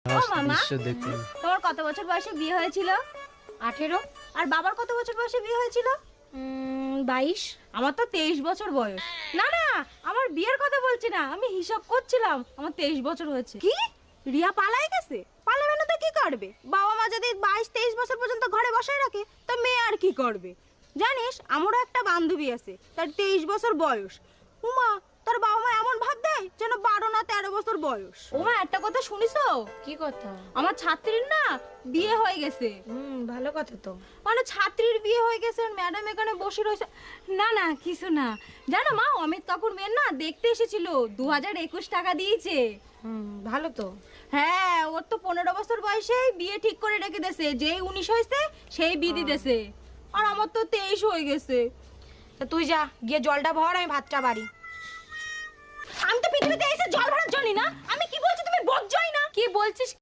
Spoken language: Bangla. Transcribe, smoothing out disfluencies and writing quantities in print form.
ও মামা, দেখুন। তোমার কত বছর বয়সে বিয়ে হয়েছিল? 18। আর বাবার কত বছর বয়সে বিয়ে হয়েছিল? 22। আমার তো 23 বছর বয়স। না না, আমার বিয়ের কথা বলছি না, আমি হিসাব করছিলাম, আমার 23 বছর হয়েছে। কি? রিয়া পালাই গেছে? পালাবে না তো কি করবে? বাবা মা যদি 22-23 বছর পর্যন্ত ঘরে বসায় রাখে তো মেয়ে আর কি করবে? জানিস, আমারও একটা বান্ধবী আছে, তার 23 বছর বয়স। উমা, তোর বাবা মা এমন ভাব দেয় যেন 12 না 13 বছর বয়স। ও মা, একটা কথা শুনিছো? কি কথা? আমার ছাত্রীর না বিয়ে হয়ে গেছে। ভালো কথা তো। মানে ছাত্রীর বিয়ে হয়ে গেছে, ম্যাডাম এখানে বসে রয়েছে। না না, কিছু না। জানো মা, অমিত কাকুর মেয়ের না দেখতে এসেছিল, 2021 টাকা দিয়েছে। ভালো তো। হ্যাঁ, ওর তো 15 বছর বয়সেই বিয়ে ঠিক করে রেখে দিয়েছে, যেই 19 হয়েছে সেই বিয়ে দিতেছে। আর আমার তো 23 হয়ে গেছে। তা তুই যা, গিয়ে জলটা ভর, আমি ভাতটা বাড়ি। আমি তো পৃথিবীতে এসে জল ভরার জন্য না। আমি কি বলছি তুমি বোঝোই না? কি বলছিস